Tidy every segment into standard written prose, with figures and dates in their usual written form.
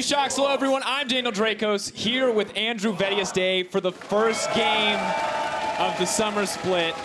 you, Sjokz. Hello, everyone. I'm Daniel Drakos, here with Andrew Vedius Day for the first game of the Summer Split.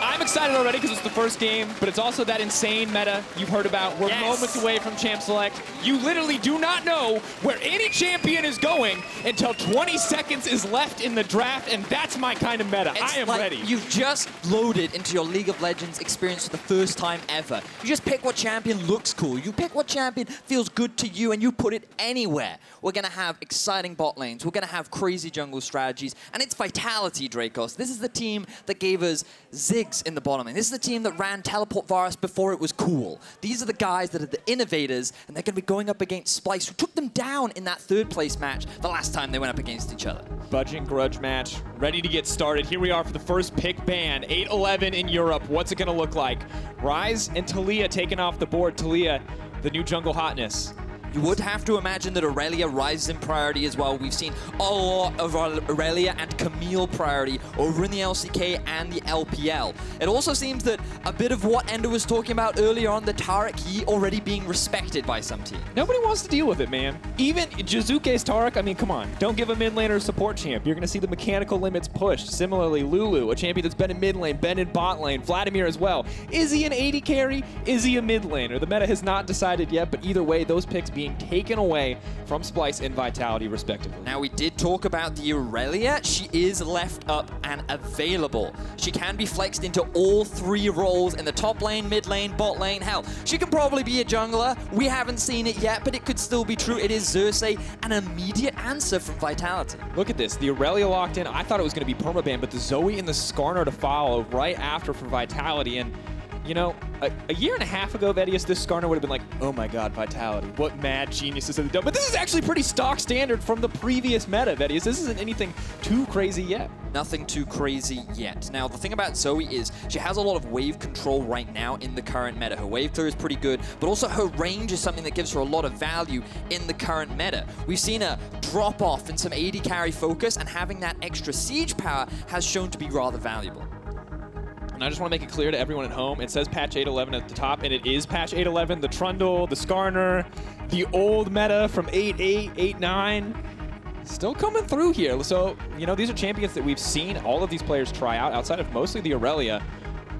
I'm excited already because it's the first game, but it's also that insane meta you've heard about. We're moments away from Champ Select. You literally do not know where any champion is going until 20 seconds is left in the draft, and that's my kind of meta. I am ready. You've just loaded into your League of Legends experience for the first time ever. You just pick what champion looks cool. You pick what champion feels good to you, and you put it anywhere. We're going to have exciting bot lanes. We're going to have crazy jungle strategies, and it's Vitality, Drakos. This is the team that gave us Ziggs in the bottom lane. This is the team that ran Teleport Virus before it was cool. These are the guys that are the innovators, and they're going to be going up against Splyce, who took them down in that third place match the last time they went up against each other. Budging grudge match, ready to get started. Here we are for the first pick ban, 8-11 in Europe. What's it going to look like? Ryze and Attila taking off the board. Attila, the new jungle hotness. You would have to imagine that Irelia rises in priority as well. We've seen a lot of Irelia and Camille priority over in the LCK and the LPL. It also seems that a bit of what Ender was talking about earlier on, the Taric, he already being respected by some teams. Nobody wants to deal with it, man. Even Jiizuké's Taric, I mean, come on. Don't give a mid laner a support champ. You're going to see the mechanical limits pushed. Similarly, Lulu, a champion that's been in mid lane, been in bot lane, Vladimir as well. Is he an AD carry? Is he a mid laner? The meta has not decided yet, but either way, those picks being taken away from Splyce and Vitality, respectively. Now, we did talk about the Irelia. She is left up and available. She can be flexed into all three roles in the top lane, mid lane, bot lane. Hell, she could probably be a jungler. We haven't seen it yet, but it could still be true. It is Xerxe, an immediate answer from Vitality. Look at this. The Irelia locked in. I thought it was going to be permaban, but the Zoe and the Skarner to follow right after for Vitality. And you know, a year and a half ago, Vedius, this Skarner would have been like, oh my god, Vitality, what mad geniuses have they done. But this is actually pretty stock standard from the previous meta, Vedius. This isn't anything too crazy yet. Nothing too crazy yet. Now, the thing about Zoe is she has a lot of wave control right now in the current meta. Her wave clear is pretty good, but also her range is something that gives her a lot of value in the current meta. We've seen a drop off in some AD carry focus, and having that extra siege power has shown to be rather valuable. And I just want to make it clear to everyone at home, it says patch 8.11 at the top, and it is patch 8.11. The Trundle, the Skarner, the old meta from 8.8, 8.9, still coming through here. So, you know, these are champions that we've seen all of these players try out outside of mostly the Irelia.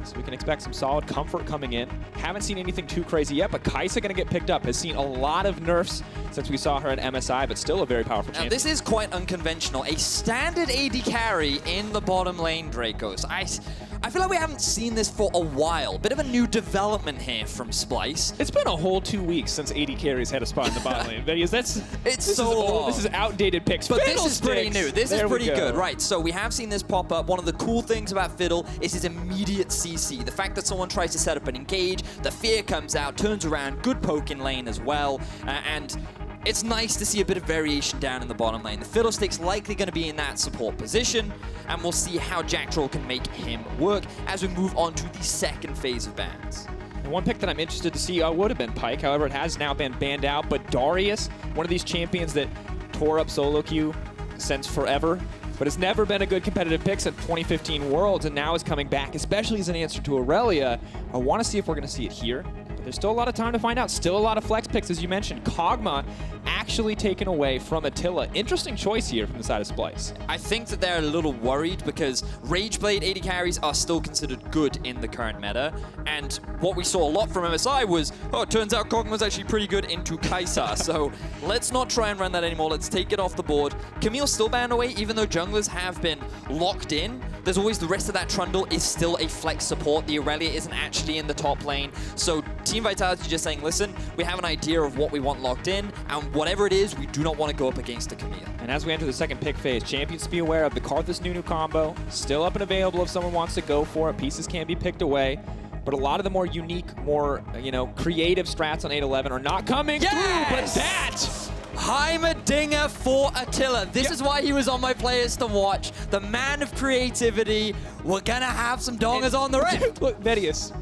So we can expect some solid comfort coming in. Haven't seen anything too crazy yet, but Kai'Sa going to get picked up. Has seen a lot of nerfs since we saw her in MSI, but still a very powerful champion. Now, this is quite unconventional. A standard AD carry in the bottom lane, Drakos. I feel like we haven't seen this for a while. Bit of a new development here from Splyce. It's been a whole 2 weeks since AD carries had a spot in the bot lane. This is outdated picks. But this is pretty new. This is pretty good. Right, so we have seen this pop up. One of the cool things about Fiddle is his immediate CC. The fact that someone tries to set up an engage, the fear comes out, turns around, good poke in lane as well, and it's nice to see a bit of variation down in the bottom lane. The Fiddlesticks likely going to be in that support position, and we'll see how Jactroll can make him work as we move on to the second phase of bans. And one pick that I'm interested to see would have been Pyke. However, it has now been banned out. But Darius, one of these champions that tore up solo queue since forever, but has never been a good competitive pick since 2015 Worlds, and now is coming back, especially as an answer to Irelia. I want to see if we're going to see it here. There's still a lot of time to find out. Still a lot of flex picks, as you mentioned. Kog'Maw actually taken away from Attila. Interesting choice here from the side of Splyce. I think that they're a little worried because Rageblade AD carries are still considered good in the current meta. And what we saw a lot from MSI was, oh, it turns out Kog'Maw's actually pretty good into Kai'Sa. So let's not try and run that anymore. Let's take it off the board. Camille's still banned away, even though junglers have been locked in. There's always the rest of that Trundle is still a flex support. The Irelia isn't actually in the top lane. So Team Vitality just saying, listen, we have an idea of what we want locked in, and whatever it is, we do not want to go up against a Camille. And as we enter the second pick phase, champions to be aware of the Karthus Nunu combo, still up and available if someone wants to go for it. Pieces can be picked away, but a lot of the more unique, more, creative strats on 8.11 are not coming through, but that... Heimerdinger for Attila. This is why he was on my players to watch. The man of creativity. We're going to have some dongers on the rift. Look, Vedius.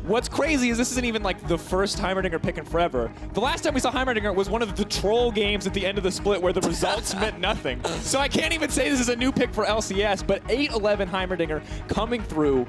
What's crazy is this isn't even like the first Heimerdinger pick in forever. The last time we saw Heimerdinger was one of the troll games at the end of the split where the results meant nothing. So I can't even say this is a new pick for LCS, but 8-11 Heimerdinger coming through.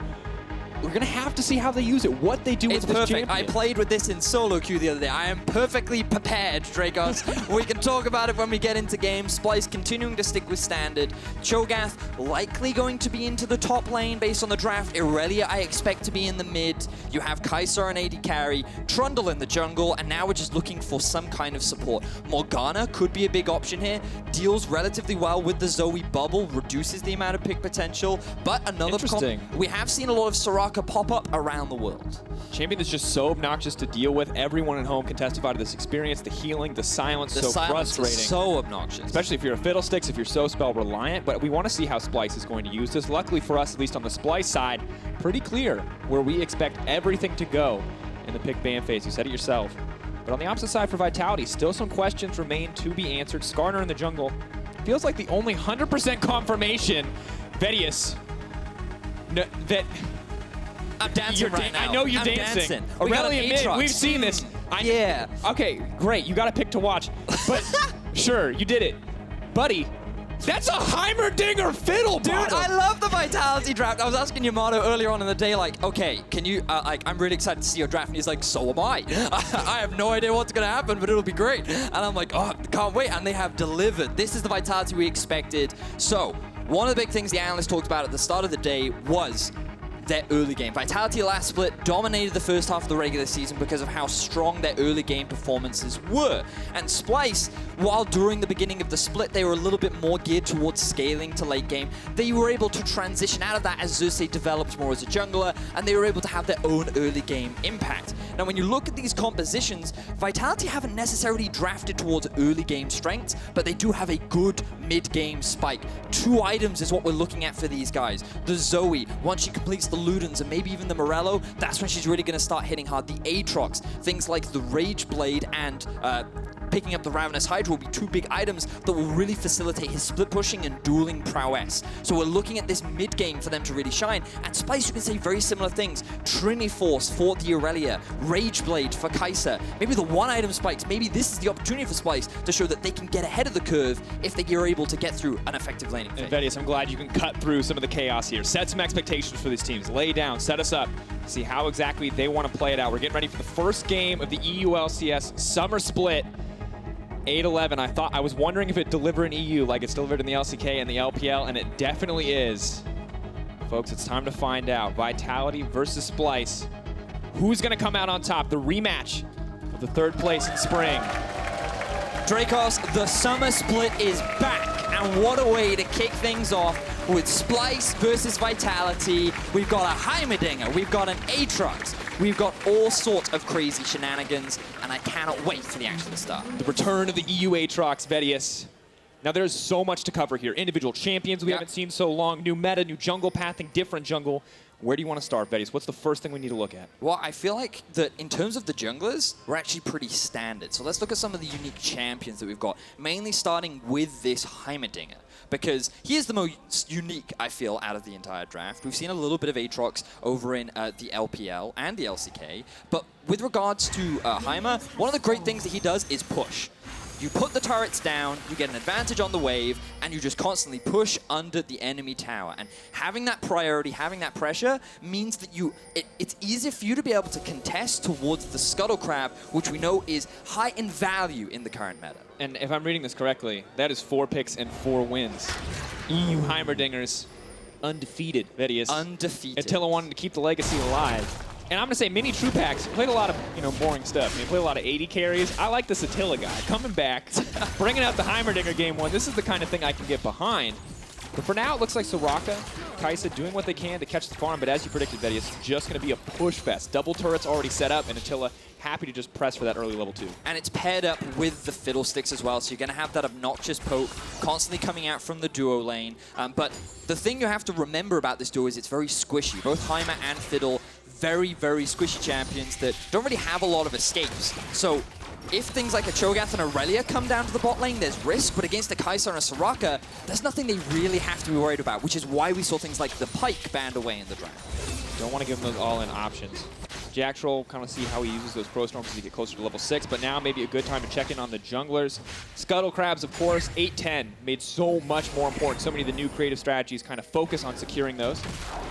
we're going to have to see how they use it, what they do It's with this perfect. champion. I played with this in solo queue the other day. I am perfectly prepared, Drakos. We can talk about it when we get into game. Splyce continuing to stick with standard. Cho'Gath likely going to be into the top lane based on the draft. Irelia I expect to be in the mid. You have Kai'Sa and AD carry. Trundle in the jungle. And now we're just looking for some kind of support. Morgana could be a big option here. Deals relatively well with the Zoe bubble. Reduces the amount of pick potential. But another... Interesting. We have seen a lot of Soraka pop up around the world. Champion that's just so obnoxious to deal with. Everyone at home can testify to this experience. The healing, the silence, The so silence frustrating. is so obnoxious. Especially if you're a Fiddlesticks, if you're so spell reliant. But we want to see how Splyce is going to use this. Luckily for us, at least on the Splyce side, pretty clear where we expect everything to go in the pick ban phase. You said it yourself. But on the opposite side for Vitality, still some questions remain to be answered. Skarner in the jungle. Feels like the only 100% confirmation. Vedius. No, that... I'm dancing right now. I know you're I'm dancing. We got an Irelia mid, Aatrox. we've seen this. Yeah. Okay, great. You got a pick to watch. But sure, you did it. Buddy, that's a Heimerdinger fiddle, Dude, I love the Vitality draft. I was asking Yamato earlier on in the day, like, okay, can you, I'm really excited to see your draft. And he's like, so am I. I have no idea what's going to happen, but it'll be great. And I'm like, oh, can't wait. And they have delivered. This is the Vitality we expected. So, one of the big things the analyst talked about at the start of the day was their early game. Vitality last split dominated the first half of the regular season because of how strong their early game performances were. And Splyce, while during the beginning of the split they were a little bit more geared towards scaling to late game, they were able to transition out of that as Xerxe developed more as a jungler, and they were able to have their own early game impact. Now when you look at these compositions, Vitality haven't necessarily drafted towards early game strengths, but they do have a good mid-game spike. 2 items is what we're looking at for these guys. The Zoe, once she completes the Ludens and maybe even the Morello, that's when she's really going to start hitting hard. The Aatrox, things like the Rage Blade and picking up the Ravenous Hydra will be 2 big items that will really facilitate his split pushing and dueling prowess. So we're looking at this mid game for them to really shine. And Splyce, you can say very similar things. Trinity Force for the Irelia, Rage Blade for Kai'Sa, maybe the 1 item spikes. Maybe this is the opportunity for Splyce to show that they can get ahead of the curve if they are able to get through an effective laning phase. And Vedius, I'm glad you can cut through some of the chaos here. Set some expectations for these teams. Lay down, set us up, see how exactly they want to play it out. We're getting ready for the first game of the EU LCS Summer Split. 8-11. I was wondering if it delivered in EU like it's delivered in the LCK and the LPL, and it definitely is. Folks, it's time to find out. Vitality versus Splyce. Who's going to come out on top? The rematch of the 3rd place in spring. Drakos, the Summer Split is back, and what a way to kick things off with Splyce versus Vitality. We've got a Heimerdinger, we've got an Aatrox, we've got all sorts of crazy shenanigans, and I cannot wait for the action to start. The return of the EU Aatrox, Vedius. Now there's so much to cover here. Individual champions we haven't seen so long, new meta, new jungle pathing, different jungle. Where do you want to start, Vedius? What's the first thing we need to look at? Well, I feel like that in terms of the junglers, we're actually pretty standard. So let's look at some of the unique champions that we've got, mainly starting with this Heimerdinger, because he is the most unique, I feel, out of the entire draft. We've seen a little bit of Aatrox over in the LPL and the LCK, but with regards to Heimer, one of the great things that he does is push. You put the turrets down, you get an advantage on the wave, and you just constantly push under the enemy tower. And having that priority, having that pressure, means that it's easier for you to be able to contest towards the Scuttle Crab, which we know is high in value in the current meta. And if I'm reading this correctly, that is 4 picks and 4 wins. EU Heimerdingers, undefeated, Vedius. Undefeated. Attila wanted to keep the legacy alive. And I'm going to say mini true packs played a lot of, boring stuff. They played a lot of AD carries. I like this Attila guy coming back, bringing out the Heimerdinger game 1. This is the kind of thing I can get behind. But for now, it looks like Soraka, Kai'Sa doing what they can to catch the farm. But as you predicted, Vedius, it's just going to be a push fest. Double turrets already set up, and Attila happy to just press for that early level 2. And it's paired up with the Fiddlesticks as well, so you're going to have that obnoxious poke constantly coming out from the duo lane. But the thing you have to remember about this duo is it's very squishy. Both Heimer and Fiddle, very, very squishy champions that don't really have a lot of escapes. So if things like a Cho'Gath and Irelia come down to the bot lane, there's risk, but against a Kai'Sa and a Soraka, there's nothing they really have to be worried about, which is why we saw things like the Pike banned away in the draft. Don't want to give him those all-in options. Jactroll, kind of see how he uses those Pro Storms as he get closer to level 6, but now maybe a good time to check in on the junglers. Scuttle Crabs, of course, 8-10, made so much more important. So many of the new creative strategies kind of focus on securing those.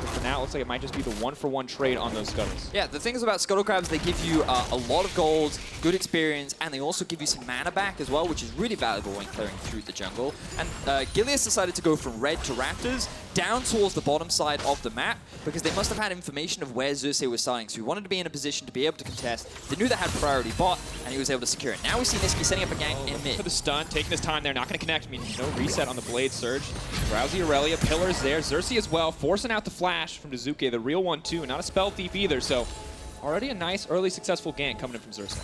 But for now, it looks like it might just be the one-for-one trade on those scuttles. Yeah, the thing is about Scuttle Crabs, they give you a lot of gold, good experience, and they also give you some mana back as well, which is really valuable when clearing through the jungle. And Gilius decided to go from red to Raptors down towards the bottom side of the map because they must have had information of where Xerxe was starting. So he wanted to be in a position to be able to contest. They knew they had priority bot, and he was able to secure it. Now we see Nisqy setting up a gank in mid. For the stun, taking his time there, not going to connect. I mean, no reset on the Blade Surge. Drowsy Irelia, pillars there. Xerxe as well, forcing out the flash from Jiizuké, the real one too, not a spell thief either. So already a nice early successful gank coming in from Xerxe.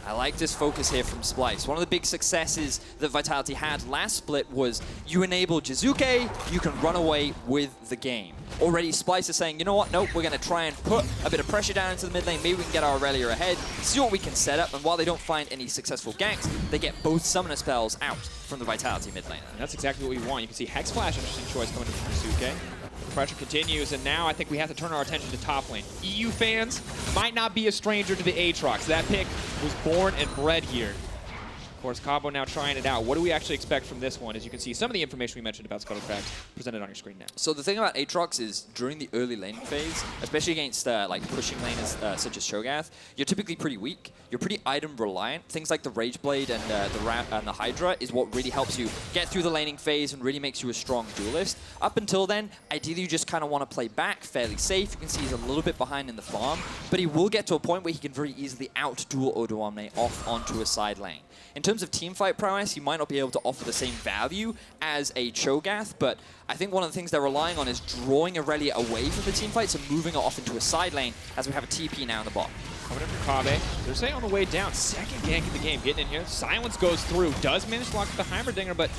I like this focus here from Splyce. One of the big successes that Vitality had last split was you enable Jiizuké, you can run away with the game. Already Splyce is saying, you know what, nope, we're going to try and put a bit of pressure down into the mid lane. Maybe we can get our Irelia ahead, see what we can set up, and while they don't find any successful ganks, they get both summoner spells out from the Vitality mid lane. And that's exactly what we want. You can see Hex Flash, interesting choice coming in from Jiizuké. Pressure continues, and now I think we have to turn our attention to top lane. EU fans might not be a stranger to the Aatrox. That pick was born and bred here. Of course, Kobbe now trying it out. What do we actually expect from this one? As you can see, some of the information we mentioned about Scuttle Crabs presented on your screen now. So the thing about Aatrox is during the early laning phase, especially against like pushing laners such as Cho'Gath, you're typically pretty weak. You're pretty item reliant. Things like the Rage Blade and the Hydra is what really helps you get through the laning phase and really makes you a strong duelist. Up until then, ideally you just kind of want to play back fairly safe. You can see he's a little bit behind in the farm, but he will get to a point where he can very easily out-duel Odoamne off onto a side lane. In terms of teamfight prowess, he might not be able to offer the same value as a Cho'Gath, but I think one of the things they're relying on is drawing Irelia away from the teamfight, so moving it off into a side lane as we have a TP now in the bot. Coming in from Kobbe. They're saying on the way down, second gank of the game, getting in here. Silence goes through, does manage to lock the Heimerdinger, but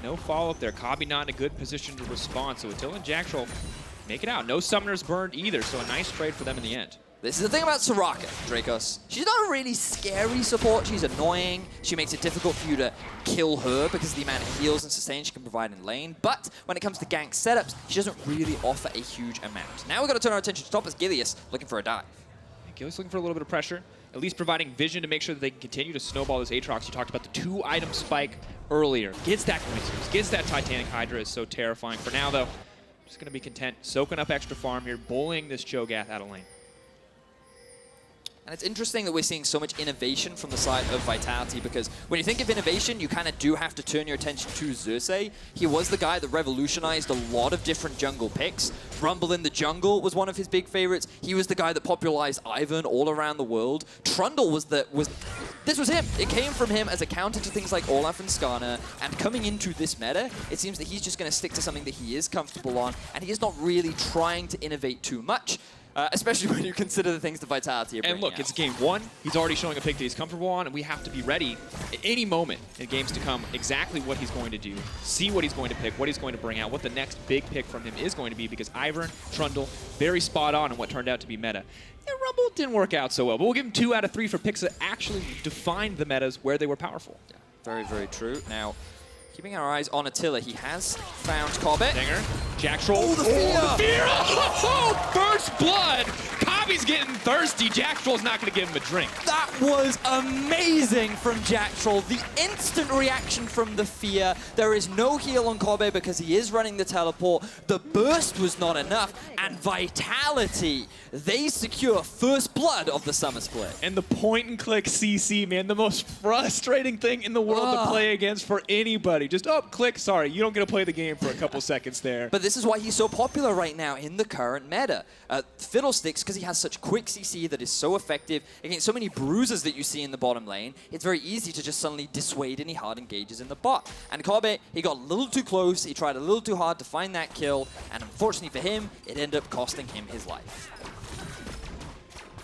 no follow-up there. Kobbe not in a good position to respond, so Attila and Jactroll make it out. No summoners burned either, so a nice trade for them in the end. This is the thing about Soraka, Drakos. She's not a really scary support. She's annoying. She makes it difficult for you to kill her because of the amount of heals and sustain she can provide in lane. But when it comes to gank setups, she doesn't really offer a huge amount. Now we've got to turn our attention to top as Gilius looking for a dive. Gilius looking for a little bit of pressure, at least providing vision to make sure that they can continue to snowball this Aatrox. You talked about the 2-item spike earlier. Gets that Quintus, gets that Titanic Hydra, is so terrifying. For now, though, just going to be content, soaking up extra farm here, bullying this Cho'Gath out of lane. And it's interesting that we're seeing so much innovation from the side of Vitality, because when you think of innovation, you kind of do have to turn your attention to Xerxe. He was the guy that revolutionized a lot of different jungle picks. Rumble in the jungle was one of his big favorites. He was the guy that popularized Ivern all around the world. Trundle this was him. It came from him as a counter to things like Olaf and Skarner, and coming into this meta, it seems that he's just going to stick to something that he is comfortable on, and he is not really trying to innovate too much. Especially when you consider the things that Vitality are bringing And look, out. it's game one. He's already showing a pick that he's comfortable on, and we have to be ready at any moment in games to come exactly what he's going to do, see what he's going to pick, what he's going to bring out, what the next big pick from him is going to be, because Ivern, Trundle, very spot on in what turned out to be meta. And Rumble didn't work out so well, but we'll give him 2 out of 3 for picks that actually defined the metas where they were powerful. Yeah, very, very true. Now, keeping our eyes on Attila, he has found Kobbe. Dinger, Jactroll. Oh, the fear! Oh, the fear! Oh, first blood! Kobbe's getting thirsty. Jactroll's not going to give him a drink. That was amazing from Jactroll. The instant reaction from the fear. There is no heal on Kobbe because he is running the teleport. The burst was not enough. And Vitality, they secure first blood of the Summer Split. And the point-and-click CC, man, the most frustrating thing in the world to play against for anybody. Just, oh, click, sorry, you don't get to play the game for a couple seconds there. But this is why he's so popular right now in the current meta. Fiddlesticks, because he has such quick CC that is so effective against so many bruisers that you see in the bottom lane, it's very easy to just suddenly dissuade any hard engages in the bot. And Kobbe, he got a little too close, he tried a little too hard to find that kill, and unfortunately for him, it ended up costing him his life.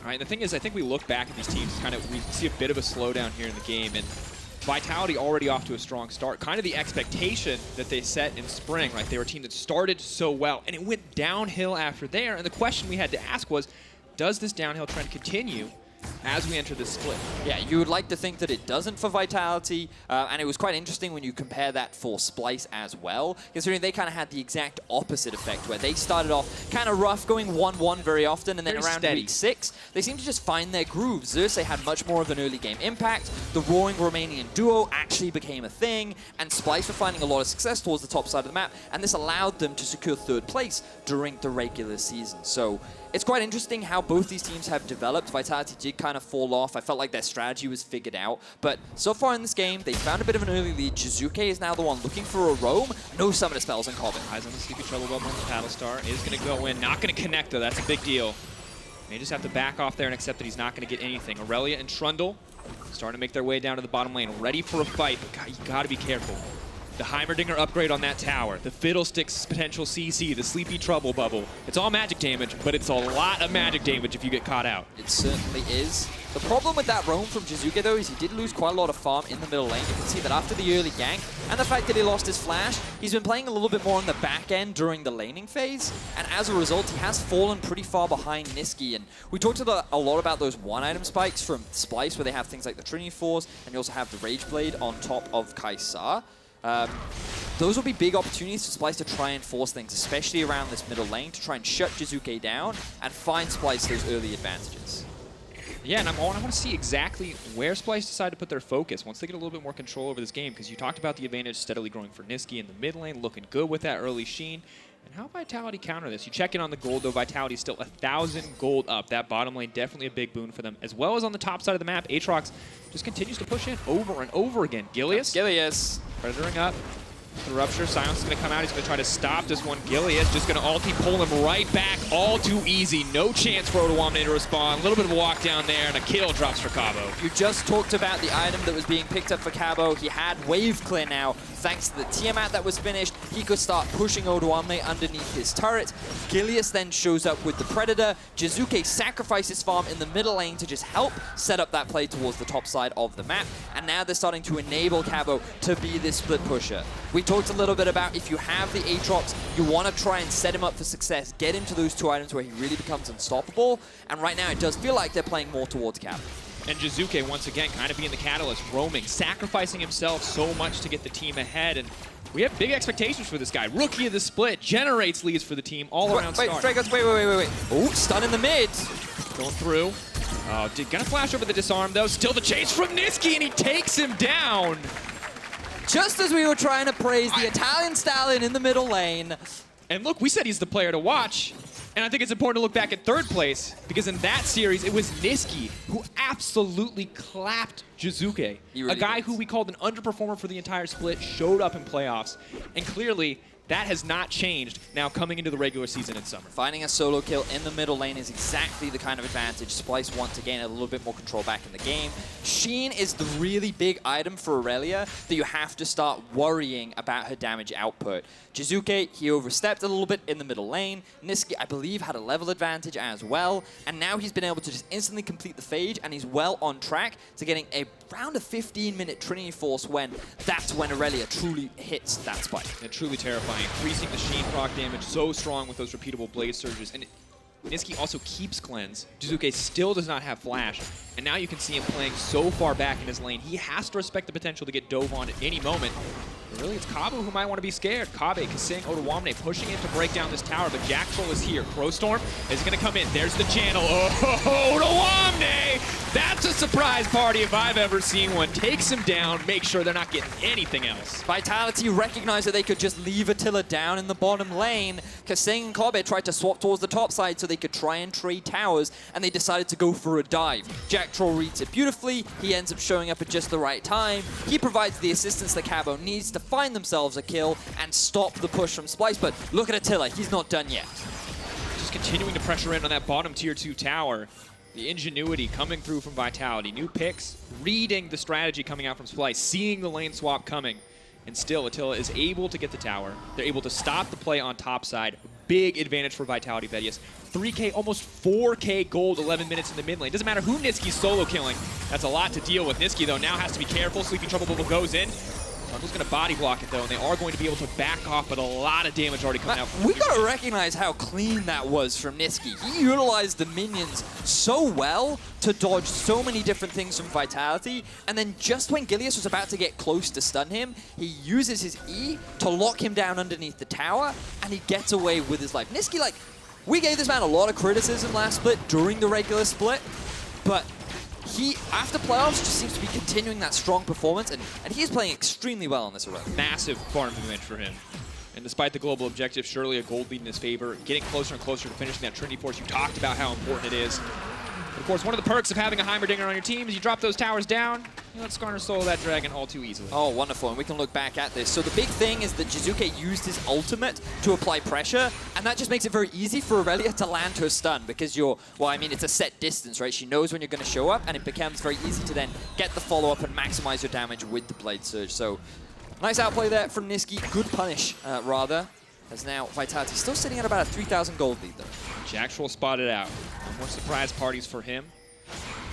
All right, the thing is, I think we look back at these teams, we see a bit of a slowdown here in the game, and Vitality already off to a strong start. Kind of the expectation that they set in spring, right? They were a team that started so well, and it went downhill after there. And the question we had to ask was, does this downhill trend continue? as we enter this split. Yeah, you would like to think that it doesn't for Vitality, and it was quite interesting when you compare that for Splyce as well, considering they kind of had the exact opposite effect, where they started off kind of rough, going 1-1 very often, and then around week 6, they seemed to just find their groove. Xerxe had much more of an early game impact, the Roaring Romanian duo actually became a thing, and Splyce were finding a lot of success towards the top side of the map, and this allowed them to secure 3rd place during the regular season. So it's quite interesting how both these teams have developed. Vitality did kind of fall off. I felt like their strategy was figured out. But so far in this game, they found a bit of an early lead. Jiizuké is now the one looking for a roam. No summoner spells on Kobbe. Eyes on the Sleepy Trouble Bubble on the Paddle Star. Is going to go in. Not going to connect, though. That's a big deal. May just have to back off there and accept that he's not going to get anything. Irelia and Trundle starting to make their way down to the bottom lane. Ready for a fight, but God, you got to be careful. The Heimerdinger upgrade on that tower, the Fiddlesticks potential CC, the Sleepy Trouble Bubble. It's all magic damage, but it's a lot of magic damage if you get caught out. It certainly is. The problem with that roam from Jiizuké, though, is he did lose quite a lot of farm in the middle lane. You can see that after the early gank, and the fact that he lost his flash, he's been playing a little bit more on the back end during the laning phase, and as a result, he has fallen pretty far behind Nisqy. And we talked a lot about those one-item spikes from Splyce, where they have things like the Trinity Force, and you also have the Rage Blade on top of Kai'Sa. Those will be big opportunities for Splyce to try and force things, especially around this middle lane, to try and shut Jiizuké down and find Splyce those early advantages. Yeah, and I want to see exactly where Splyce decide to put their focus once they get a little bit more control over this game, because you talked about the advantage steadily growing for Nisqy in the mid lane, looking good with that early sheen. And how Vitality counter this? You check in on the gold, though. Vitality is still 1,000 gold up. That bottom lane definitely a big boon for them, as well as on the top side of the map. Aatrox just continues to push in over and over again. Gilius. Gilius. Pressuring up. The Rupture. Silence is going to come out. He's going to try to stop this one. Gilius just going to ulti pull him right back. All too easy. No chance for Odoamne to respond. A little bit of a walk down there, and a kill drops for Cabo. You just talked about the item that was being picked up for Cabo. He had wave clear now. Thanks to the Tiamat that was finished, he could start pushing Odoamne underneath his turret. Gilius then shows up with the Predator. Jiizuké sacrifices farm in the middle lane to just help set up that play towards the top side of the map. And now they're starting to enable Cabo to be this split pusher. We talked a little bit about if you have the Aatrox, you want to try and set him up for success, get him to those 2 items where he really becomes unstoppable. And right now it does feel like they're playing more towards Cabo. And Jiizuké, once again, kind of being the catalyst, roaming, sacrificing himself so much to get the team ahead. And we have big expectations for this guy. Rookie of the split, generates leads for the team all around Wait, start. wait. Oh, stun in the mid. Going through. Oh, gonna flash over the disarm, though. Still the chase from Nisqy, and he takes him down. Just as we were trying to praise the Italian stallion in the middle lane. And look, we said he's the player to watch. And I think it's important to look back at 3rd place, because in that series, it was Nisqy who absolutely clapped Jiizuké. Really a guy did. who we called an underperformer for the entire split, showed up in playoffs. And clearly, that has not changed now coming into the regular season in summer. Finding a solo kill in the middle lane is exactly the kind of advantage Splyce want to gain a little bit more control back in the game. Sheen is the really big item for Irelia that you have to start worrying about her damage output. Jiizuké, he overstepped a little bit in the middle lane. Nisqy, I believe, had a level advantage as well. And now he's been able to just instantly complete the phage, and he's well on track to getting around a 15-minute Trinity Force that's when Irelia truly hits that spike. And truly terrifying. Increasing the Sheen proc damage so strong with those repeatable blade surges. And Nisqy also keeps cleanse. Jiizuké still does not have flash. And now you can see him playing so far back in his lane. He has to respect the potential to get dove on at any moment. But really, it's Kobbe who might want to be scared. Kobbe, kaSing, Odoamne pushing in to break down this tower, but Jactroll is here. Crowstorm is going to come in. There's the channel. Oh, Odoamne! That's a surprise party if I've ever seen one. Takes him down, make sure they're not getting anything else. Vitality recognized that they could just leave Attila down in the bottom lane. kaSing and Kobbe tried to swap towards the top side so they could try and trade towers, and they decided to go for a dive. Jactroll reads it beautifully. He ends up showing up at just the right time. He provides the assistance that Cabo needs to find themselves a kill and stop the push from Splyce, but look at Attila, he's not done yet. Just continuing to pressure in on that bottom tier 2 tower. The ingenuity coming through from Vitality. New picks, reading the strategy coming out from Splyce, seeing the lane swap coming. And still, Attila is able to get the tower. They're able to stop the play on top side. Big advantage for Vitality Vedius. 3K, almost 4K gold, 11 minutes in the mid lane. Doesn't matter who Nisqy's solo killing. That's a lot to deal with. Nisqy, though, now has to be careful. Sleepy Trouble Bubble goes in. Trundle's going to body block it, though, and they are going to be able to back off, but a lot of damage already coming out. We got to recognize how clean that was from Nisqy. He utilized the minions so well to dodge so many different things from Vitality, and then just when Gilius was about to get close to stun him, he uses his E to lock him down underneath the tower, and he gets away with his life. Nisqy, like, we gave this man a lot of criticism last split during the regular split, but he, after playoffs, just seems to be continuing that strong performance, and he is playing extremely well in this arena. Massive farm advantage for him. And despite the global objective, surely a gold lead in his favor, getting closer and closer to finishing that Trinity Force. You talked about how important it is. But of course, one of the perks of having a Heimerdinger on your team is you drop those towers down, you let Skarner solo that dragon all too easily. Oh, wonderful, and we can look back at this. So the big thing is that Jiizuké used his ultimate to apply pressure, and that just makes it very easy for Irelia to land her stun, because you're, well, I mean, it's a set distance, right? She knows when you're going to show up, and it becomes very easy to then get the follow-up and maximize your damage with the Blade Surge. So nice outplay there from Nisqy. Good punish, rather, as now Vitality still sitting at about a 3,000 gold lead, though. Jactroll spotted out. No more surprise parties for him.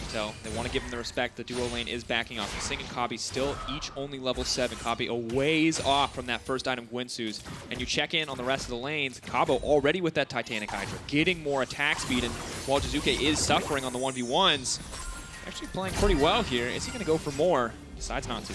So they want to give him the respect. The duo lane is backing off. kaSing and Kobbe still each only level 7. Kobbe a ways off from that first item, Gwynsu's. And you check in on the rest of the lanes. Kobbe already with that Titanic Hydra, getting more attack speed. And while Jiizuké is suffering on the 1v1s, actually playing pretty well here. Is he going to go for more? Decides not to.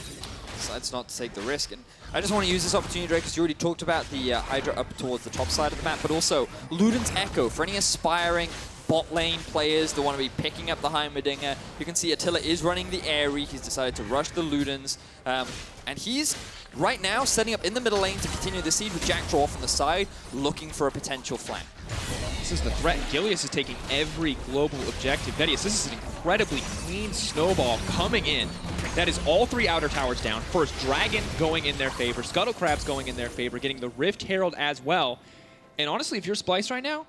Decides not to take the risk. And I just want to use this opportunity, Drake, because you already talked about the Hydra up towards the top side of the map, but also Luden's Echo for any aspiring bot lane players that want to be picking up the Heimerdinger. You can see Attila is running the Aerie. He's decided to rush the Ludens. And he's right now setting up in the middle lane to continue the siege with Jactroll off on the side, looking for a potential flank. This is the threat. Gilius is taking every global objective. Vedius, this is an incredibly clean snowball coming in. That is all 3 outer towers down. First, Dragon going in their favor. Scuttle Crab's going in their favor, getting the Rift Herald as well. And honestly, if you're Splyce right now,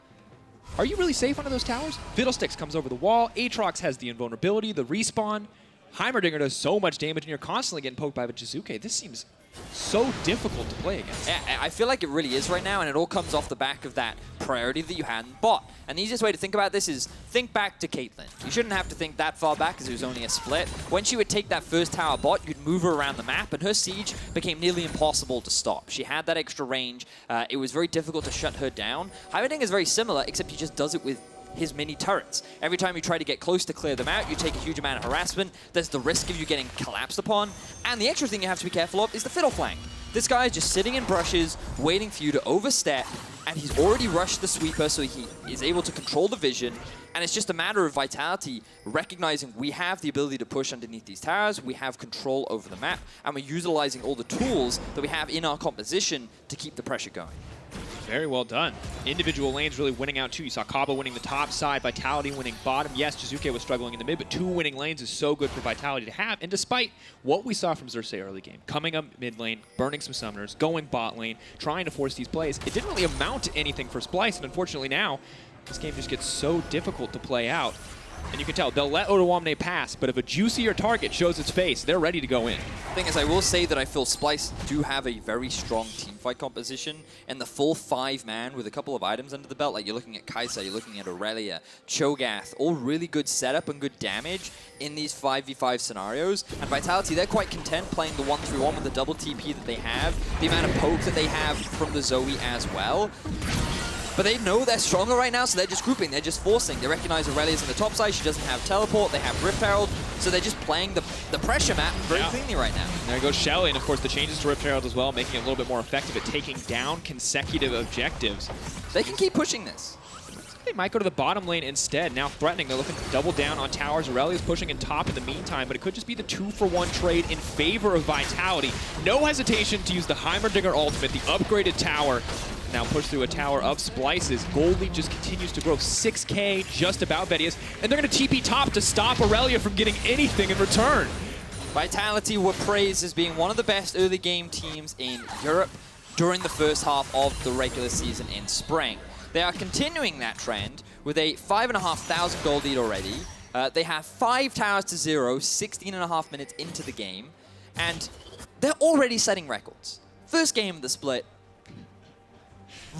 are you really safe under those towers? Fiddlesticks comes over the wall. Aatrox has the invulnerability, the respawn. Heimerdinger does so much damage, and you're constantly getting poked by the Jiizuké. This seems so difficult to play against. I feel like it really is right now, and it all comes off the back of that priority that you had in bot. And the easiest way to think about this is think back to Caitlyn. You shouldn't have to think that far back because it was only a split. When she would take that first tower bot, you'd move her around the map, and her siege became nearly impossible to stop. She had that extra range. It was very difficult to shut her down. Heimerdinger is very similar, except he just does it with his mini turrets. Every time you try to get close to clear them out, you take a huge amount of harassment. There's the risk of you getting collapsed upon. And the extra thing you have to be careful of is the fiddle flank. This guy is just sitting in brushes, waiting for you to overstep, and he's already rushed the sweeper, so he is able to control the vision. And it's just a matter of Vitality recognizing we have the ability to push underneath these towers, we have control over the map, and we're utilizing all the tools that we have in our composition to keep the pressure going. Very well done. Individual lanes really winning out too. You saw Kobbe winning the top side, Vitality winning bottom. Yes, Jiizuké was struggling in the mid, but 2 winning lanes is so good for Vitality to have. And despite what we saw from Xerxe early game, coming up mid lane, burning some summoners, going bot lane, trying to force these plays, it didn't really amount to anything for Splyce. And unfortunately now, this game just gets so difficult to play out. And you can tell, they'll let Odoamne pass, but if a juicier target shows its face, they're ready to go in. The thing is, I will say that I feel Splyce do have a very strong teamfight composition, and the full 5-man with a couple of items under the belt, like you're looking at Kai'Sa, you're looking at Irelia, Cho'Gath, all really good setup and good damage in these 5v5 scenarios. And Vitality, they're quite content playing the 1-3-1 with the double TP that they have, the amount of poke that they have from the Zoe as well. But they know they're stronger right now, so they're just grouping, they're just forcing. They recognize Aurelia's on the top side, she doesn't have teleport, they have Rift Herald, so they're just playing the pressure map very cleanly right now. There goes Shelly, and of course the changes to Rift Herald as well, making it a little bit more effective at taking down consecutive objectives. They can keep pushing this. They might go to the bottom lane instead, now threatening. They're looking to double down on towers. Aurelia's pushing in top in the meantime, but it could just be the 2-for-1 trade in favor of Vitality. No hesitation to use the Heimerdinger ultimate, the upgraded tower. Now push through a tower of Splyce's. Gold lead just continues to grow. 6K, just about Vedius. And they're going to TP top to stop Irelia from getting anything in return. Vitality were praised as being one of the best early game teams in Europe during the first half of the regular season in spring. They are continuing that trend with a 5,500 gold lead already. They have 5 towers to 0, 16.5 minutes into the game. And they're already setting records. First game of the split.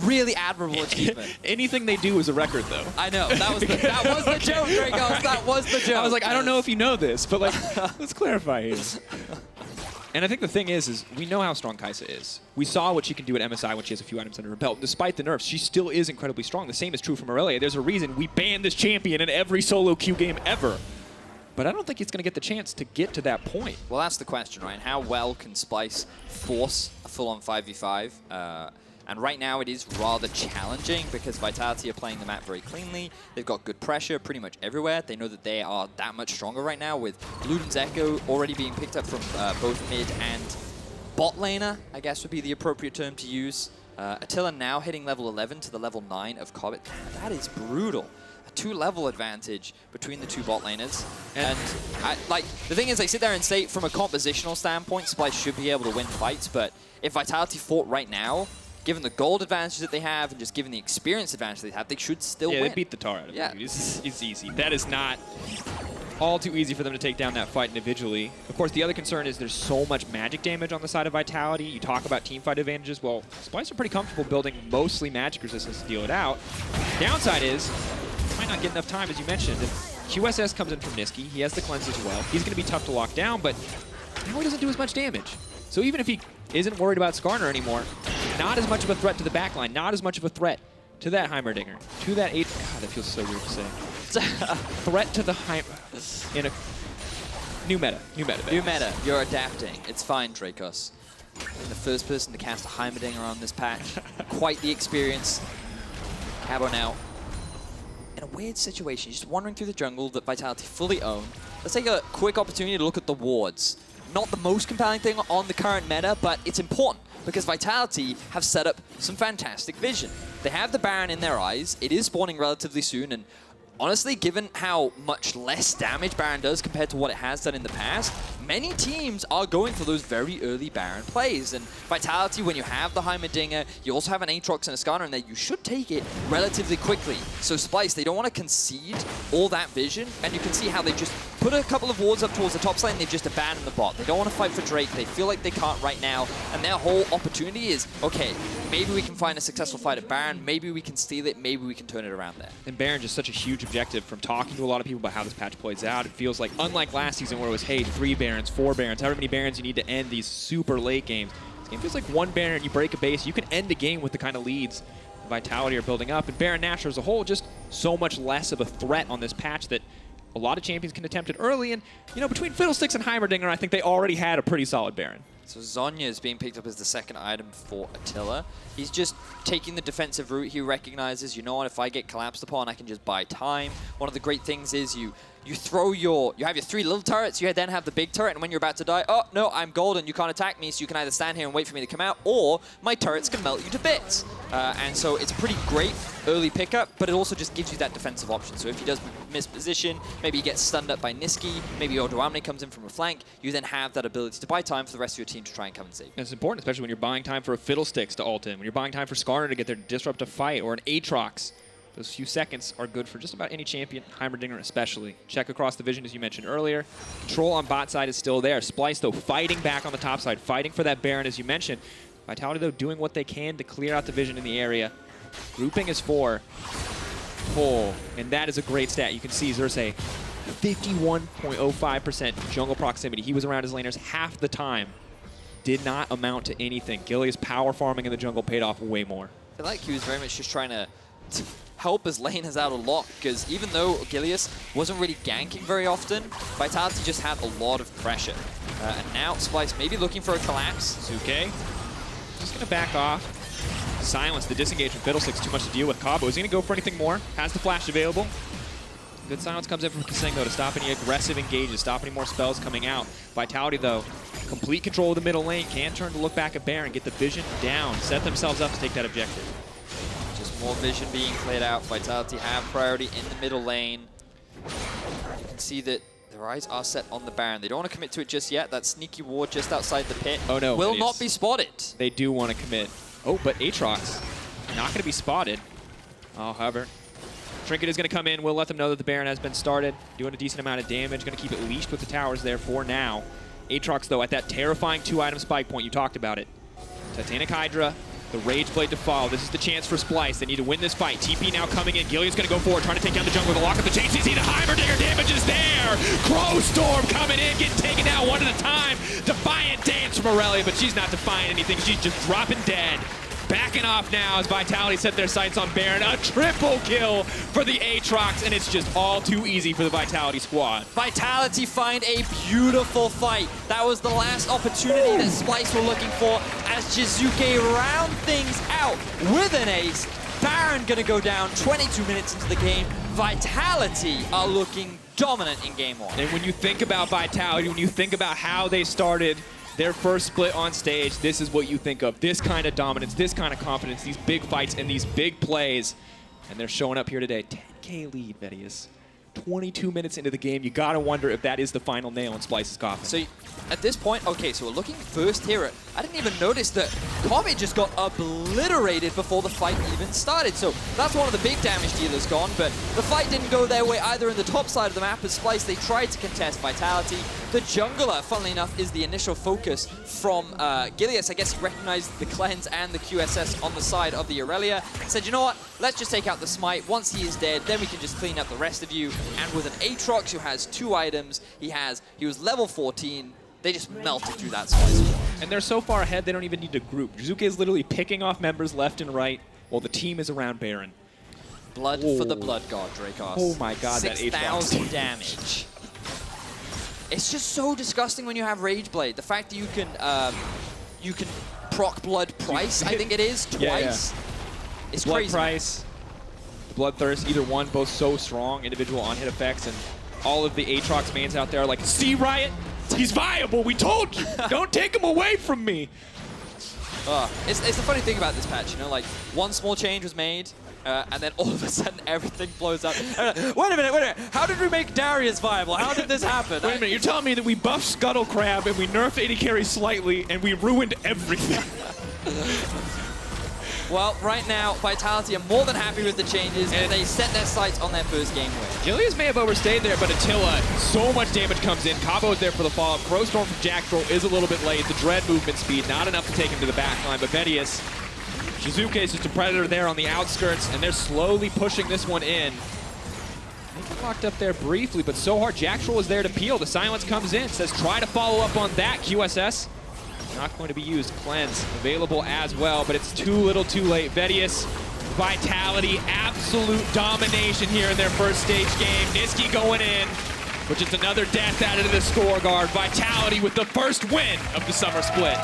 Really admirable achievement. Anything they do is a record, though. I know. That was the joke, Drakos. That was the joke. I was like, I don't know if you know this, but like, let's clarify here. And I think the thing is we know how strong Kai'Sa is. We saw what she can do at MSI when she has a few items under her belt. Despite the nerfs, she still is incredibly strong. The same is true from Irelia. There's a reason we banned this champion in every solo queue game ever. But I don't think it's going to get the chance to get to that point. Well, that's the question, right? How well can Splyce force a full-on 5v5? And right now it is rather challenging because Vitality are playing the map very cleanly. They've got good pressure pretty much everywhere. They know that they are that much stronger right now with Luden's Echo already being picked up from both mid and bot laner, I guess would be the appropriate term to use. Attila now hitting level 11 to the level 9 of Kobbe. That is brutal. A 2-level advantage between the two bot laners. And the thing is, I sit there and say from a compositional standpoint, Splyce should be able to win fights, but if Vitality fought right now, given the gold advantage that they have and just given the experience advantage they have, they should still win. Yeah, they beat the tar out of it. It's easy. That is not all too easy for them to take down that fight individually. Of course, the other concern is there's so much magic damage on the side of Vitality. You talk about teamfight advantages. Well, Splyce are pretty comfortable building mostly magic resistance to deal it out. Downside is, might not get enough time, as you mentioned. If QSS comes in from Nisqy, he has the cleanse as well. He's going to be tough to lock down, but now he doesn't do as much damage. So even if he isn't worried about Skarner anymore, not as much of a threat to the backline, not as much of a threat to that Heimerdinger, to that God, that feels so weird to say. Threat to the in a new meta. New meta. You're adapting. It's fine, Drakos. The first person to cast a Heimerdinger on this patch. Quite the experience. Cabo now in a weird situation. Just wandering through the jungle that Vitality fully own. Let's take a quick opportunity to look at the wards. Not the most compelling thing on the current meta, but it's important because Vitality have set up some fantastic vision. They have the Baron in their eyes. It is spawning relatively soon, and honestly, given how much less damage Baron does compared to what it has done in the past, many teams are going for those very early Baron plays. And Vitality, when you have the Heimerdinger, you also have an Aatrox and a Skarner in there, you should take it relatively quickly. So Splyce, they don't want to concede all that vision, and you can see how they just put a couple of wards up towards the top lane, they've just abandoned the bot. They don't want to fight for Drake, they feel like they can't right now, and their whole opportunity is, okay, maybe we can find a successful fight at Baron, maybe we can steal it, maybe we can turn it around there. And Baron just such a huge objective. From talking to a lot of people about how this patch plays out, it feels like, unlike last season where it was, hey, 3 Barons, 4 Barons, however many Barons you need to end these super late games. This game feels like 1 Baron, you break a base, you can end the game with the kind of leads Vitality are building up. And Baron Nashor as a whole, just so much less of a threat on this patch that a lot of champions can attempt it early. And, you know, between Fiddlesticks and Heimerdinger, I think they already had a pretty solid Baron. So Zhonya is being picked up as the second item for Attila. He's just taking the defensive route. He recognizes, you know what, if I get collapsed upon, I can just buy time. One of the great things is you have your 3 little turrets, you then have the big turret, and when you're about to die, oh, no, I'm golden, you can't attack me, so you can either stand here and wait for me to come out, or my turrets can melt you to bits. And so it's a pretty great early pickup, but it also just gives you that defensive option. So if he does miss position, maybe he gets stunned up by Nisqy, maybe Odoamne comes in from a flank, you then have that ability to buy time for the rest of your team to try and come and save. It's important, especially when you're buying time for a Fiddlesticks to ult in, when you're buying time for Skarner to get there to disrupt a fight, or an Aatrox. Those few seconds are good for just about any champion, Heimerdinger especially. Check across the vision, as you mentioned earlier. Control on bot side is still there. Splyce, though, fighting back on the top side, fighting for that Baron, as you mentioned. Vitality, though, doing what they can to clear out the vision in the area. Grouping is 4. Oh, and that is a great stat. You can see Xerxe, 51.05% jungle proximity. He was around his laners half the time. Did not amount to anything. Gilius power farming in the jungle paid off way more. I feel like he was very much just trying to help his laners out a lot, because even though Gilius wasn't really ganking very often, Vitality just had a lot of pressure. And now Splyce maybe looking for a collapse. Jiizuké just going to back off. Silence the disengage from Fiddlesticks, too much to deal with. Kobbe, is he going to go for anything more? Has the flash available. Good silence comes in from kaSing, though, to stop any aggressive engages, stop any more spells coming out. Vitality, though, complete control of the middle lane, can turn to look back at Baron, get the vision down, set themselves up to take that objective. More vision being played out. Vitality have priority in the middle lane. You can see that their eyes are set on the Baron. They don't want to commit to it just yet. That sneaky ward just outside the pit will not be spotted. They do want to commit. Oh, but Aatrox not going to be spotted. Oh, however, Trinket is going to come in. We'll let them know that the Baron has been started. Doing a decent amount of damage. Going to keep it leashed with the towers there for now. Aatrox, though, at that terrifying 2-item spike point. You talked about it. Titanic Hydra. The Rage Blade to follow. This is the chance for Splyce. They need to win this fight. TP now coming in. Gilius going to go forward, trying to take down the jungle with a lock of the JCC. The Heimerdinger damage is there. Crow Storm coming in, getting taken out one at a time. Defiant dance from Irelia, but she's not defying anything. She's just dropping dead. Backing off now as Vitality set their sights on Baron. A triple kill for the Aatrox, and it's just all too easy for the Vitality squad. Vitality find a beautiful fight. That was the last opportunity that Splyce were looking for as Jiizuké round things out with an ace. Baron gonna go down 22 minutes into the game. Vitality are looking dominant in game one. And when you think about Vitality, when you think about how they started their first split on stage, this is what you think of. This kind of dominance, this kind of confidence, these big fights and these big plays. And they're showing up here today. 10K lead, Vedius. 22 minutes into the game. You gotta wonder if that is the final nail in Splyce's coffin. So at this point, okay, so we're looking first here at, I didn't even notice that Kobbe just got obliterated before the fight even started. So that's one of the big damage dealers gone, but the fight didn't go their way either in the top side of the map as Splyce, they tried to contest Vitality. The jungler, funnily enough, is the initial focus from Gilius. I guess he recognized the cleanse and the QSS on the side of the Irelia. Said, you know what, let's just take out the smite. Once he is dead, then we can just clean up the rest of you. And with an Aatrox who has 2 items, he was level 14, they just melted through that Splyce. And they're so far ahead, they don't even need to group. Jiizuké is literally picking off members left and right while the team is around Baron. Blood for the Blood God, Drakos. Oh my god, that Aatrox. 6,000 damage. It's just so disgusting when you have Rage Blade. The fact that you can proc Blood Price, I think it is, twice. Yeah. It's Blood crazy. Price, Bloodthirst, either one, both so strong, individual on-hit effects, and all of the Aatrox mains out there are like, see, Riot? He's viable, we told you! Don't take him away from me! It's the funny thing about this patch, you know, like, one small change was made, and then all of a sudden everything blows up. Wait a minute, how did we make Darius viable? How did this happen? Wait a minute, you're telling me that we buffed Scuttle Crab and we nerfed AD Carry slightly and we ruined everything? Well, right now, Vitality are more than happy with the changes, and they set their sights on their first game win. Gilius may have overstayed there, but Attila, so much damage comes in. Cabo's there for the follow-up. Crowstorm from Jactroll is a little bit late. The Dread movement speed, not enough to take him to the back line, but Vedius, Jiizuké is just a predator there on the outskirts, and they're slowly pushing this one in. They get locked up there briefly, but so hard. Jactroll is there to peel. The silence comes in, says try to follow up on that, QSS. Not going to be used. Cleanse available as well, but it's too little too late. Vedius, Vitality, absolute domination here in their first stage game. Nisqy going in, which is another death added to the scorecard. Vitality with the first win of the Summer Split.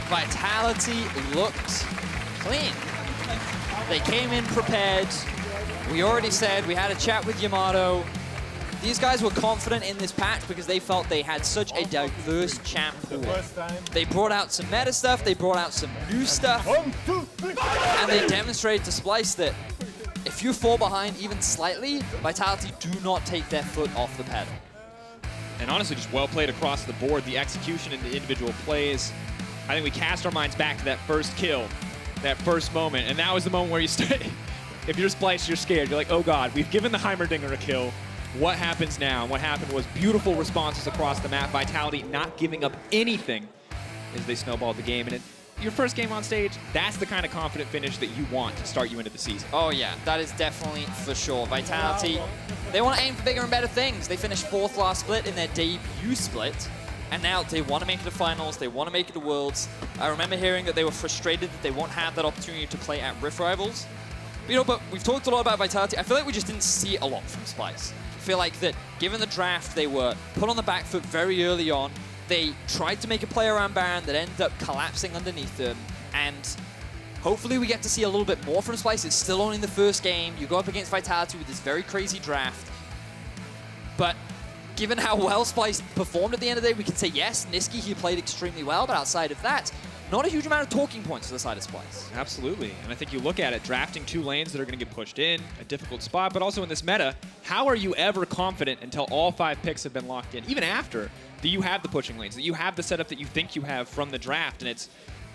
Vitality looked clean. They came in prepared. We already said, we had a chat with Yamato. These guys were confident in this patch because they felt they had such a diverse champ pool. They brought out some meta stuff, they brought out some new stuff, and they demonstrated to Splyce that if you fall behind even slightly, Vitality do not take their foot off the pedal. And honestly, just well played across the board. The execution in the individual plays. I think we cast our minds back to that first kill, that first moment, and that was the moment where you stay. If you're Splyce, you're scared. You're like, oh god, we've given the Heimerdinger a kill. What happens now? And what happened was beautiful responses across the map. Vitality not giving up anything as they snowballed the game. And your first game on stage, that's the kind of confident finish that you want to start you into the season. Oh yeah, that is definitely for sure. Vitality, they want to aim for bigger and better things. They finished 4th last split in their debut split. And now they want to make it to finals, they want to make it to Worlds. I remember hearing that they were frustrated that they won't have that opportunity to play at Rift Rivals. You know, but we've talked a lot about Vitality. I feel like we just didn't see a lot from Splyce. I feel like that given the draft, they were put on the back foot very early on. They tried to make a play around Baron that ended up collapsing underneath them. And hopefully we get to see a little bit more from Splyce. It's still only the first game. You go up against Vitality with this very crazy draft. But given how well Splyce performed at the end of the day, we can say yes, Nisqy, he played extremely well, but outside of that, not a huge amount of talking points to the side of Splyce. Absolutely, and I think you look at it, drafting 2 lanes that are going to get pushed in, a difficult spot, but also in this meta, how are you ever confident until all 5 picks have been locked in, even after, that you have the pushing lanes, that you have the setup that you think you have from the draft, and it's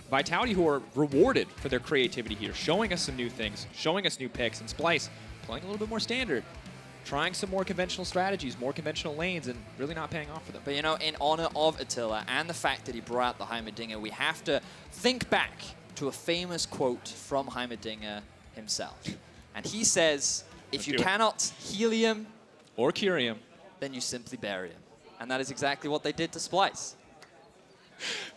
Vitality who are rewarded for their creativity here, showing us some new things, showing us new picks, and Splyce playing a little bit more standard. trying some more conventional strategies, more conventional lanes, and really not paying off for them. But you know, in honor of Attila and the fact that he brought out the Heimerdinger, we have to think back to a famous quote from Heimerdinger himself. And he says, if you cannot heal him or cure him, then you simply bury him. And that is exactly what they did to Splyce.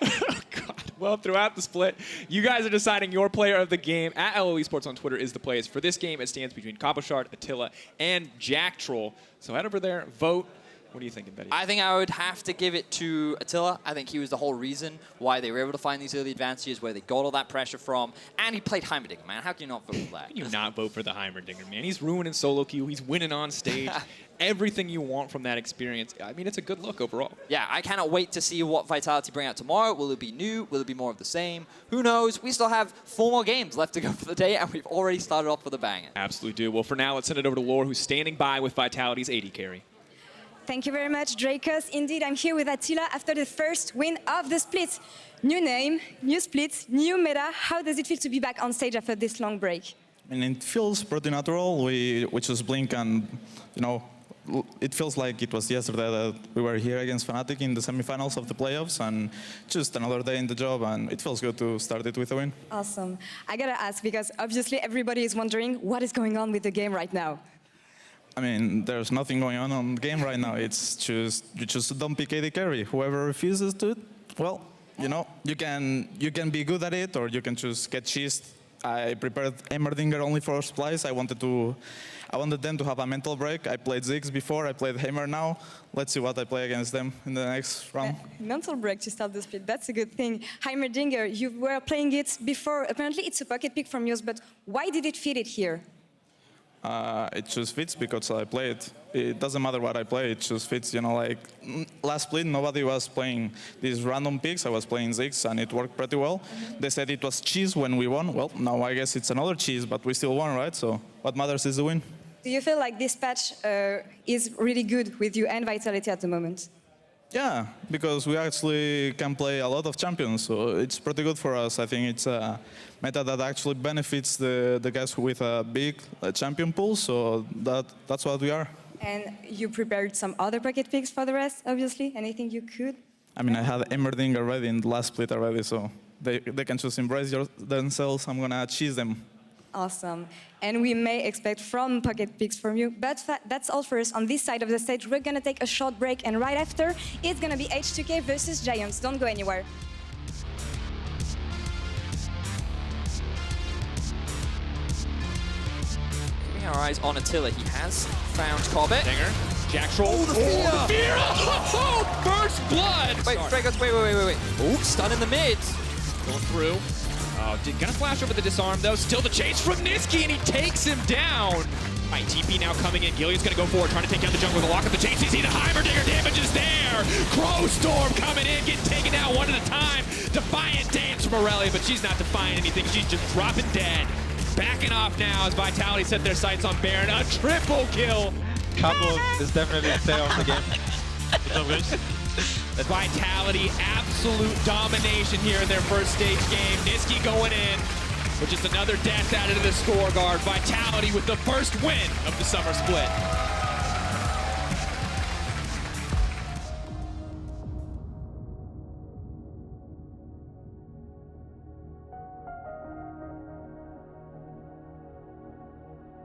Oh, God. Well, throughout the split, you guys are deciding your player of the game. At LO Esports on Twitter is the plays. For this game, it stands between Cabochard, Attila, and Jactroll. So head over there, vote. What are you thinking, Betty? I think I would have to give it to Attila. I think he was the whole reason why they were able to find these early advantages, where they got all that pressure from. And he played Heimerdinger, man. How can you not vote for that? How can you not vote for the Heimerdinger, man? He's ruining solo queue. He's winning on stage. Everything you want from that experience. I mean, it's a good look overall. Yeah, I cannot wait to see what Vitality bring out tomorrow. Will it be new? Will it be more of the same? Who knows? We still have 4 more games left to go for the day, and we've already started off with a banger. Absolutely do. Well, for now, let's send it over to Laure, who's standing by with Vitality's AD carry. Thank you very much, Drakos. Indeed, I'm here with Attila after the first win of the split. New name, new split, new meta. How does it feel to be back on stage after this long break? And it feels pretty natural. We just blink and, you know, it feels like it was yesterday that we were here against Fnatic in the semifinals of the playoffs, and just another day in the job, and it feels good to start it with a win. Awesome. I gotta ask, because obviously everybody is wondering what is going on with the game right now. I mean, there's nothing going on the game right now. It's just, you just don't pick AD carry. Whoever refuses to it, well, you know, you can be good at it, or you can just get cheesed. I prepared Heimerdinger only for Splyce. I wanted them to have a mental break. I played Xerxe before, I played Heimer now. Let's see what I play against them in the next round. Mental break to start the split, that's a good thing. Heimerdinger, you were playing it before. Apparently it's a pocket pick from yours, but why did it fit it here? It just fits because I play it. It doesn't matter what I play, it just fits. You know, like last split, nobody was playing these random picks. I was playing Xerxe and it worked pretty well. They said it was cheese when we won. Well, now I guess it's another cheese, but we still won, right? So what matters is the win. Do you feel like this patch is really good with you and Vitality at the moment? Yeah, because we actually can play a lot of champions, so it's pretty good for us. I think it's a meta that actually benefits the guys with a big champion pool, so that's what we are. And you prepared some other pocket picks for the rest, obviously? Anything you could? I mean, I had Heimerdinger already in the last split already, so they can just embrace themselves. I'm gonna cheese them. Awesome. And we may expect from pocket picks from you, but that's all for us on this side of the stage. We're gonna take a short break, and right after, it's gonna be H2K versus Giants. Don't go anywhere. Keeping our eyes on Attila, he has found Kobbe. Dinger, Jactroll. Oh, the fear! Oh, first blood! Wait, Drakos, wait. Oh, stun in the mid. Going through. Oh, gonna flash over the disarm though. Still the chase from Nisqy, and he takes him down. All right, TP now coming in. Gilius gonna go forward, trying to take down the jungle with a lock up the chase. You see the Heimerdinger damage is there. Crow Storm coming in, getting taken down one at a time. Defiant dance from Irelia, but she's not defying anything. She's just dropping dead. Backing off now as Vitality set their sights on Baron. A triple kill. Cabo is definitely the player of the game. Vitality, absolute domination here in their first stage game. Nisqy going in with just another death added to the scorecard. Vitality with the first win of the Summer Split.